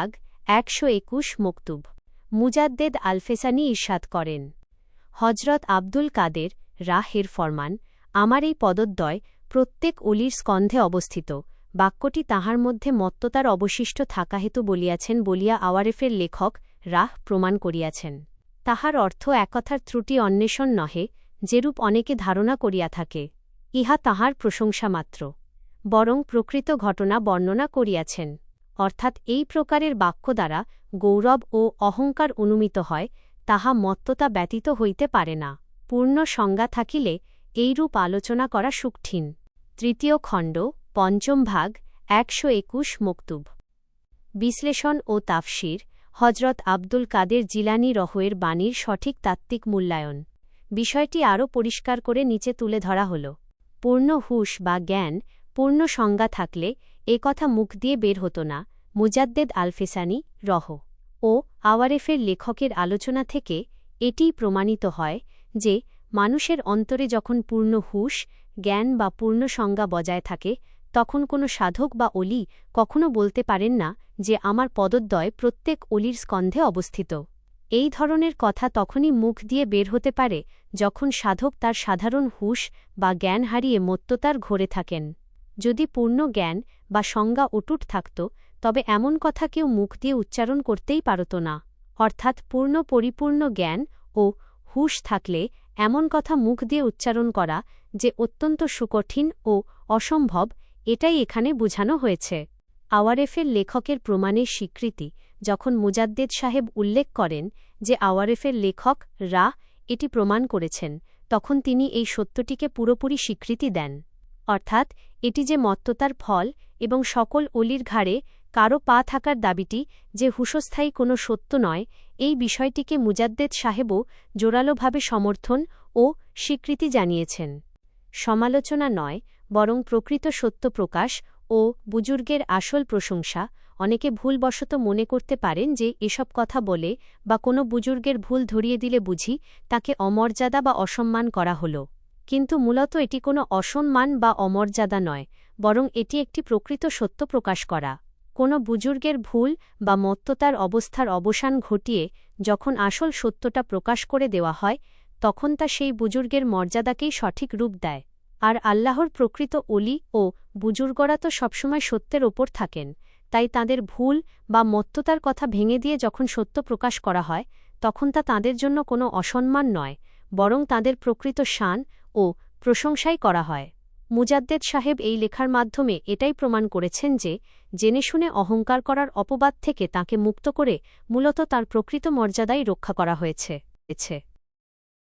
121 মকতুব। মুজাদ্দেদ আলফেসানি ইরশাদ করেন, হজরত আব্দুল কাদের রাহের ফরমান, আমার এই পদদ্বয় প্রত্যেক অলির স্কন্ধে অবস্থিত। বাক্যটি তাহার মধ্যে মত্ততার অবশিষ্ট থাকা হেতু বলিয়াছেন বলিয়া আওয়ারেফের লেখক রাহ প্রমাণ করিয়াছেন। তাহার অর্থ একথার ত্রুটি অন্বেষণ নহে, যেরূপ অনেকে ধারণা করিয়া থাকে। ইহা তাহার প্রশংসা মাত্র, বরং প্রকৃত ঘটনা বর্ণনা করিয়াছেন। অর্থাৎ এই প্রকারের বাক্য দ্বারা গৌরব ও অহংকার অনুমিত হয়, তাহা মত্ততা ব্যতীত হইতে পারে না। পূর্ণ সংজ্ঞা থাকিলে এইরূপ আলোচনা করা সুকঠিন। তৃতীয় খণ্ড, পঞ্চম ভাগ, 121 মকতুব। বিশ্লেষণ ও তাফসির। হজরত আব্দুল কাদের জিলানী রহয়ের বাণীর সঠিক তাত্ত্বিক মূল্যায়ন। বিষয়টি আরও পরিষ্কার করে নিচে তুলে ধরা হল। পূর্ণ হুশ বা জ্ঞান পূর্ণ সংজ্ঞা থাকলে এ কথা মুখ দিয়ে বের হতো না। মুজাদ্দেদ আলফেসানি রহ ও আওয়ারেফের লেখকের আলোচনা থেকে এটিই প্রমাণিত হয় যে মানুষের অন্তরে যখন পূর্ণ হুশ, জ্ঞান বা পূর্ণ সংজ্ঞা বজায় থাকে, তখন কোনো সাধক বা অলি কখনো বলতে পারেন না যে আমার পদদ্বয় প্রত্যেক অলির স্কন্ধে অবস্থিত। এই ধরনের কথা তখনই মুখ দিয়ে বের হতে পারে যখন সাধক তার সাধারণ হুশ বা জ্ঞান হারিয়ে মত্ততার ঘোরে থাকেন। যদি পূর্ণ জ্ঞান বা সংজ্ঞা অটুট থাকত, তবে এমন কথা কেউ মুখ দিয়ে উচ্চারণ করতেই পারত না। অর্থাৎ পূর্ণ পরিপূর্ণ জ্ঞান ও হুশ থাকলে এমন কথা মুখ দিয়ে উচ্চারণ করা যে অত্যন্ত সুকঠিন ও অসম্ভব, এটাই এখানে বুঝানো হয়েছে। আওয়ারেফের লেখকের প্রমাণের স্বীকৃতি যখন মুজাদ্দেদ সাহেব উল্লেখ করেন যে আওয়ারেফের লেখক এটি প্রমাণ করেছেন, তখন তিনি এই সত্যটিকে পুরোপুরি স্বীকৃতি দেন। অর্থাৎ এটি যে মত্ততার ফল এবং সকল অলির ঘাড়ে কারো পা থাকার দাবিটি যে হুশস্থায়ী কোনো সত্য নয়, এই বিষয়টিকে মুজাদ্দেদ সাহেবও জোরালোভাবে সমর্থন ও স্বীকৃতি জানিয়েছেন। সমালোচনা নয়, বরং প্রকৃত সত্য প্রকাশ ও বুজুর্গের আসল প্রশংসা। অনেকে ভুলবশত মনে করতে পারেন যে এসব কথা বলে বা কোনো বুজুর্গের ভুল ধরিয়ে দিলে বুঝি তাকে অমর্যাদা বা অসম্মান করা হল। কিন্তু মূলত এটি কোনো অসম্মান বা অমর্যাদা নয়, বরং এটি একটি প্রকৃত সত্য প্রকাশ করা। কোনো বুজুর্গের ভুল বা মত্ততার অবস্থার অবসান ঘটিয়ে যখন আসল সত্যটা প্রকাশ করে দেওয়া হয়, তখন তা সেই বুজুর্গের মর্যাদাকেই সঠিক রূপ দেয়। আর আল্লাহর প্রকৃত অলি ও বুজুর্গরা তো সবসময় সত্যের ওপর থাকেন, তাই তাদের ভুল বা মত্ততার কথা ভেঙে দিয়ে যখন সত্য প্রকাশ করা হয়, তখন তা তাঁদের জন্য কোনো অসম্মান নয়, বরং তাঁদের প্রকৃত শান ও প্রশংসাই করা হয়। মুজাদ্দেদ সাহেব এই লেখার মাধ্যমে এটাই প্রমাণ করেছেন যে জেনে শুনে অহংকার করার অপবাদ থেকে তাঁকে মুক্ত করে মূলত তার প্রকৃত মর্যাদাই রক্ষা করা হয়েছে।